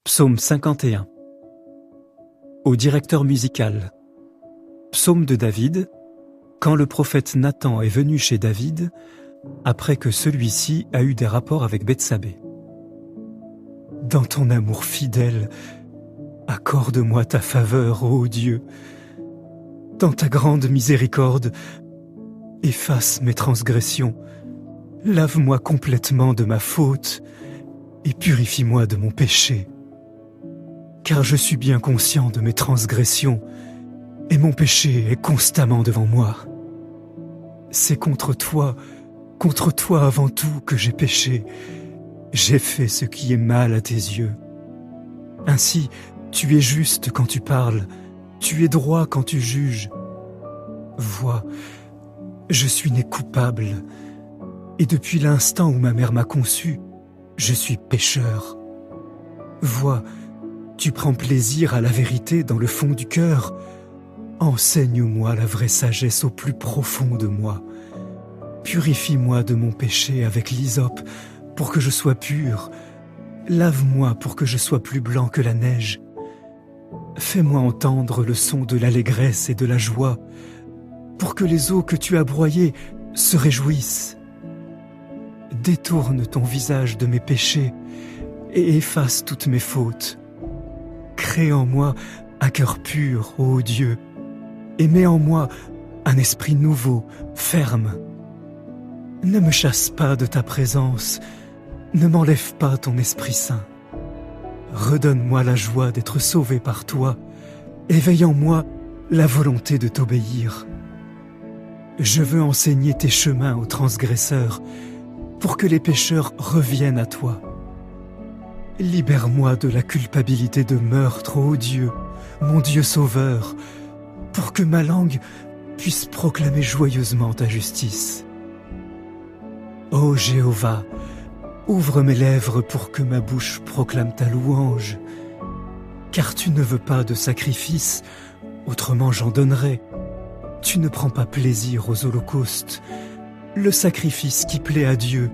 Psaume 51. Au directeur musical. Psaume de David, quand le prophète Nathan est venu chez David, après que celui-ci a eu des rapports avec Bethsabée. Dans ton amour fidèle, accorde-moi ta faveur, ô Dieu. Dans ta grande miséricorde, efface mes transgressions, lave-moi complètement de ma faute et purifie-moi de mon péché. Car je suis bien conscient de mes transgressions, et mon péché est constamment devant moi. C'est contre toi avant tout que j'ai péché. J'ai fait ce qui est mal à tes yeux. Ainsi, tu es juste quand tu parles, tu es droit quand tu juges. Vois, je suis né coupable, et depuis l'instant où ma mère m'a conçu, je suis pécheur. Vois, tu prends plaisir à la vérité dans le fond du cœur. Enseigne-moi la vraie sagesse au plus profond de moi. Purifie-moi de mon péché avec l'hysope pour que je sois pur. Lave-moi pour que je sois plus blanc que la neige. Fais-moi entendre le son de l'allégresse et de la joie pour que les eaux que tu as broyées se réjouissent. Détourne ton visage de mes péchés et efface toutes mes fautes. Crée en moi un cœur pur, ô Dieu, et mets en moi un esprit nouveau, ferme. Ne me chasse pas de ta présence, ne m'enlève pas ton Esprit Saint. Redonne-moi la joie d'être sauvé par toi, éveille en moi la volonté de t'obéir. Je veux enseigner tes chemins aux transgresseurs, pour que les pécheurs reviennent à toi. Libère-moi de la culpabilité de meurtre, ô Dieu, mon Dieu sauveur, pour que ma langue puisse proclamer joyeusement ta justice. Ô Jéhovah, ouvre mes lèvres pour que ma bouche proclame ta louange. Car tu ne veux pas de sacrifice, autrement j'en donnerais. Tu ne prends pas plaisir aux holocaustes. Le sacrifice qui plaît à Dieu,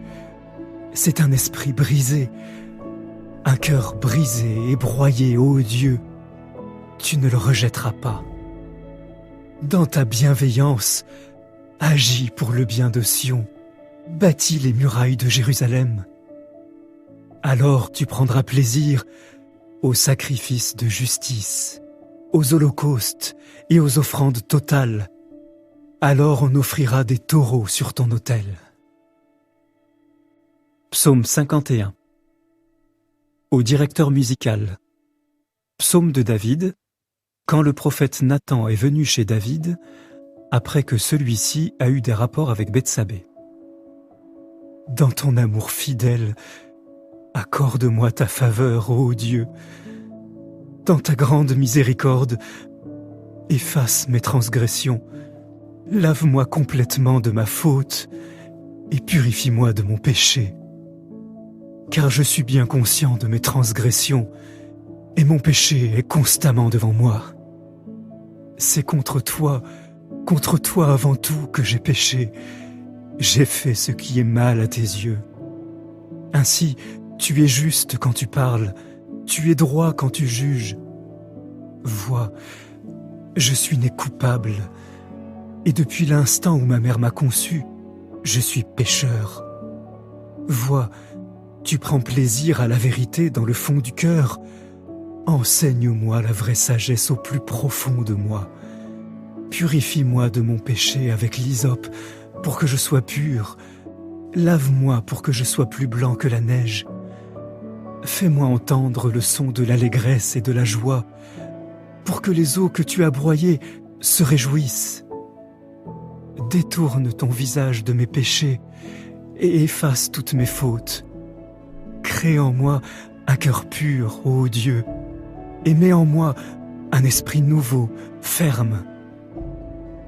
c'est un esprit brisé, un cœur brisé et broyé, ô Dieu. Tu ne le rejetteras pas. Dans ta bienveillance, agis pour le bien de Sion, bâtis les murailles de Jérusalem. Alors tu prendras plaisir aux sacrifices de justice, aux holocaustes et aux offrandes totales. Alors on offrira des taureaux sur ton autel. Psaume 51. Au directeur musical. Psaume de David, quand le prophète Nathan est venu chez David, après que celui-ci a eu des rapports avec Bethsabée. Dans ton amour fidèle, accorde-moi ta faveur, ô Dieu. Dans ta grande miséricorde, efface mes transgressions, lave-moi complètement de ma faute et purifie-moi de mon péché. Car je suis bien conscient de mes transgressions, et mon péché est constamment devant moi. C'est contre toi avant tout que j'ai péché. J'ai fait ce qui est mal à tes yeux. Ainsi, tu es juste quand tu parles, tu es droit quand tu juges. Vois, je suis né coupable, et depuis l'instant où ma mère m'a conçu, je suis pécheur. Vois, tu prends plaisir à la vérité dans le fond du cœur. Enseigne-moi la vraie sagesse au plus profond de moi. Purifie-moi de mon péché avec l'hysope pour que je sois pur. Lave-moi pour que je sois plus blanc que la neige. Fais-moi entendre le son de l'allégresse et de la joie pour que les eaux que tu as broyées se réjouissent. Détourne ton visage de mes péchés et efface toutes mes fautes. Crée en moi un cœur pur, ô Dieu, et mets en moi un esprit nouveau, ferme.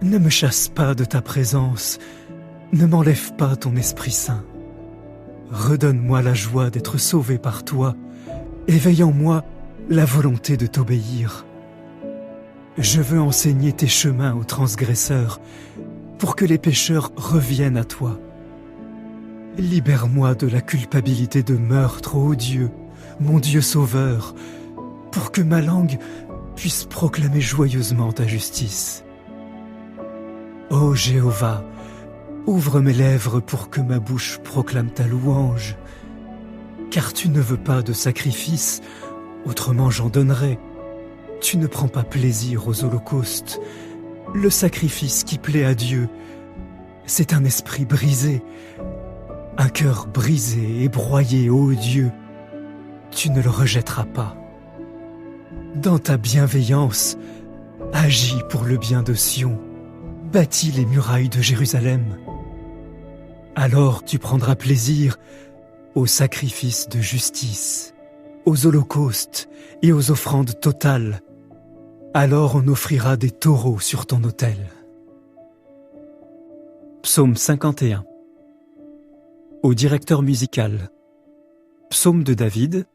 Ne me chasse pas de ta présence, ne m'enlève pas ton Esprit Saint. Redonne-moi la joie d'être sauvé par toi, éveille en moi la volonté de t'obéir. Je veux enseigner tes chemins aux transgresseurs, pour que les pécheurs reviennent à toi. Libère-moi de la culpabilité de meurtre, ô Dieu, mon Dieu sauveur, pour que ma langue puisse proclamer joyeusement ta justice. Ô Jéhovah, ouvre mes lèvres pour que ma bouche proclame ta louange. Car tu ne veux pas de sacrifice, autrement j'en donnerais. Tu ne prends pas plaisir aux holocaustes. Le sacrifice qui plaît à Dieu, c'est un esprit brisé, un cœur brisé et broyé, ô Dieu. Tu ne le rejetteras pas. Dans ta bienveillance, agis pour le bien de Sion, bâtis les murailles de Jérusalem. Alors tu prendras plaisir aux sacrifices de justice, aux holocaustes et aux offrandes totales. Alors on offrira des taureaux sur ton autel. Psaume 51. Au directeur musical. Psaume de David,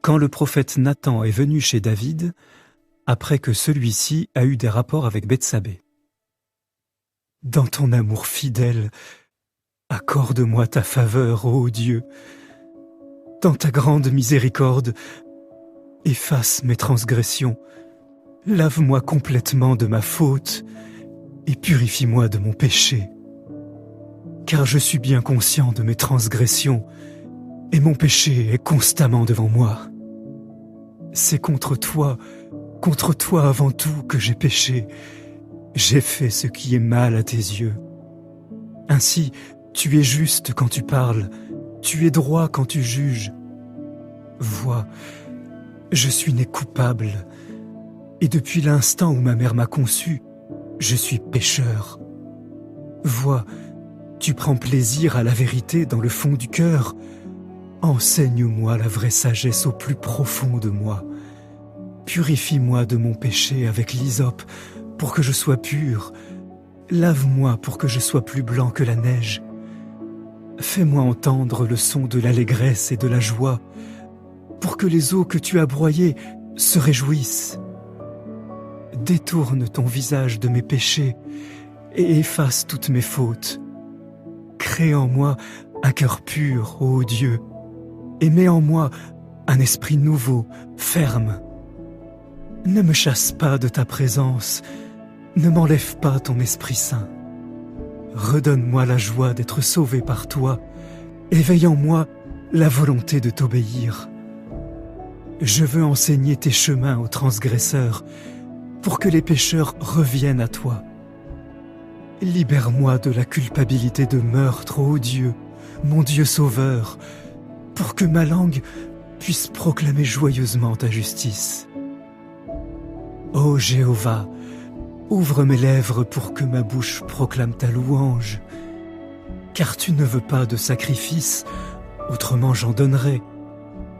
quand le prophète Nathan est venu chez David, après que celui-ci a eu des rapports avec Bethsabée. Dans ton amour fidèle, accorde-moi ta faveur, ô Dieu. Dans ta grande miséricorde, efface mes transgressions. Lave-moi complètement de ma faute et purifie-moi de mon péché. Car je suis bien conscient de mes transgressions et mon péché est constamment devant moi. C'est contre toi avant tout que j'ai péché. J'ai fait ce qui est mal à tes yeux. Ainsi, tu es juste quand tu parles, tu es droit quand tu juges. Vois, je suis né coupable, et depuis l'instant où ma mère m'a conçu, je suis pécheur. Vois, tu prends plaisir à la vérité dans le fond du cœur. Enseigne-moi la vraie sagesse au plus profond de moi. Purifie-moi de mon péché avec l'hysope pour que je sois pur. Lave-moi pour que je sois plus blanc que la neige. Fais-moi entendre le son de l'allégresse et de la joie, pour que les eaux que tu as broyées se réjouissent. Détourne ton visage de mes péchés et efface toutes mes fautes. Crée en moi un cœur pur, ô Dieu, et mets en moi un esprit nouveau, ferme. Ne me chasse pas de ta présence, ne m'enlève pas ton Esprit Saint. Redonne-moi la joie d'être sauvé par toi, éveille en moi la volonté de t'obéir. Je veux enseigner tes chemins aux transgresseurs, pour que les pécheurs reviennent à toi. Libère-moi de la culpabilité de meurtre, ô Dieu, mon Dieu sauveur, pour que ma langue puisse proclamer joyeusement ta justice. Ô Jéhovah, ouvre mes lèvres pour que ma bouche proclame ta louange. Car tu ne veux pas de sacrifice, autrement j'en donnerais.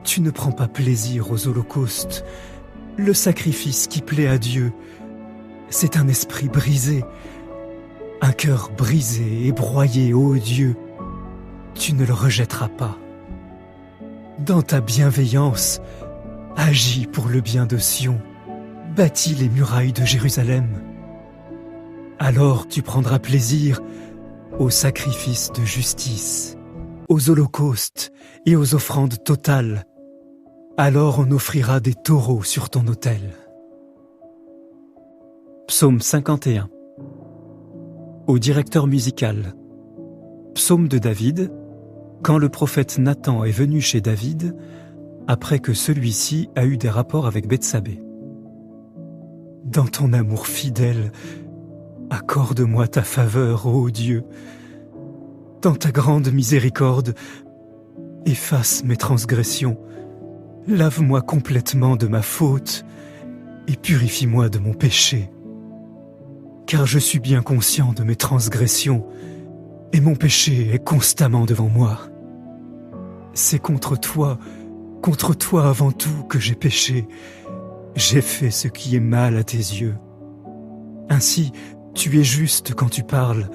Tu ne prends pas plaisir aux holocaustes. Le sacrifice qui plaît à Dieu, c'est un esprit brisé, un cœur brisé et broyé, ô Dieu. Tu ne le rejetteras pas. Dans ta bienveillance, agis pour le bien de Sion, bâtis les murailles de Jérusalem. Alors tu prendras plaisir aux sacrifices de justice, aux holocaustes et aux offrandes totales. Alors on offrira des taureaux sur ton autel. Psaume 51. Au directeur musical. Psaume de David, quand le prophète Nathan est venu chez David, après que celui-ci a eu des rapports avec Bethsabée. Dans ton amour fidèle, accorde-moi ta faveur, ô Dieu. Dans ta grande miséricorde, efface mes transgressions. Lave-moi complètement de ma faute et purifie-moi de mon péché. Car je suis bien conscient de mes transgressions et mon péché est constamment devant moi. C'est contre toi avant tout que j'ai péché. J'ai fait ce qui est mal à tes yeux. Ainsi, tu es juste quand tu parles,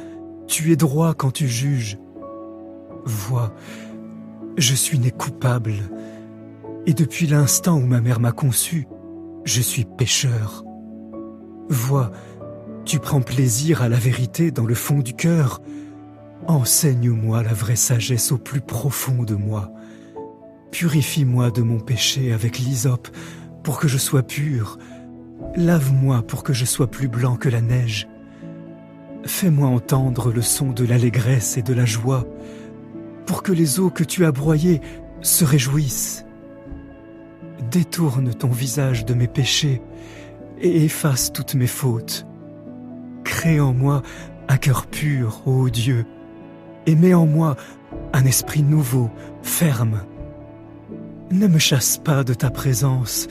tu es droit quand tu juges. Vois, je suis né coupable, et depuis l'instant où ma mère m'a conçu, je suis pécheur. Vois, tu prends plaisir à la vérité dans le fond du cœur. Enseigne-moi la vraie sagesse au plus profond de moi. Purifie-moi de mon péché avec l'hysope pour que je sois pur. Lave-moi pour que je sois plus blanc que la neige. Fais-moi entendre le son de l'allégresse et de la joie, pour que les eaux que tu as broyées se réjouissent. Détourne ton visage de mes péchés et efface toutes mes fautes. Crée en moi un cœur pur, ô Dieu, et mets en moi un esprit nouveau, ferme. Ne me chasse pas de ta présence,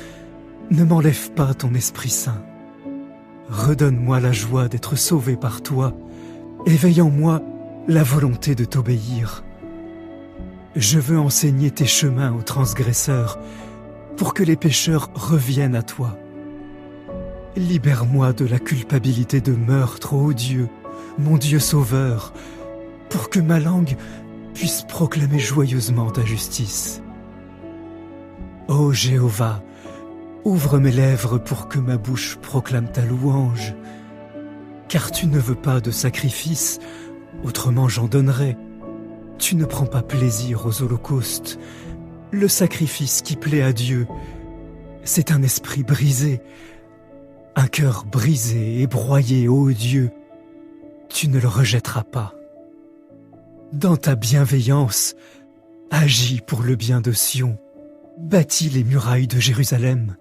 ne m'enlève pas ton Esprit Saint. Redonne-moi la joie d'être sauvé par toi, éveille en moi la volonté de t'obéir. Je veux enseigner tes chemins aux transgresseurs, pour que les pécheurs reviennent à toi. Libère-moi de la culpabilité de meurtre, ô Dieu, mon Dieu sauveur, pour que ma langue puisse proclamer joyeusement ta justice. Ô Jéhovah, ouvre mes lèvres pour que ma bouche proclame ta louange. Car tu ne veux pas de sacrifice, autrement j'en donnerais. Tu ne prends pas plaisir aux holocaustes. Le sacrifice qui plaît à Dieu, c'est un esprit brisé, un cœur brisé et broyé, ô Dieu. Tu ne le rejetteras pas. Dans ta bienveillance, agis pour le bien de Sion. Bâtis les murailles de Jérusalem.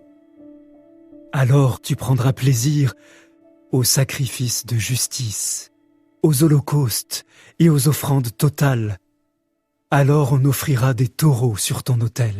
Alors tu prendras plaisir aux sacrifices de justice, aux holocaustes et aux offrandes totales. Alors on offrira des taureaux sur ton autel.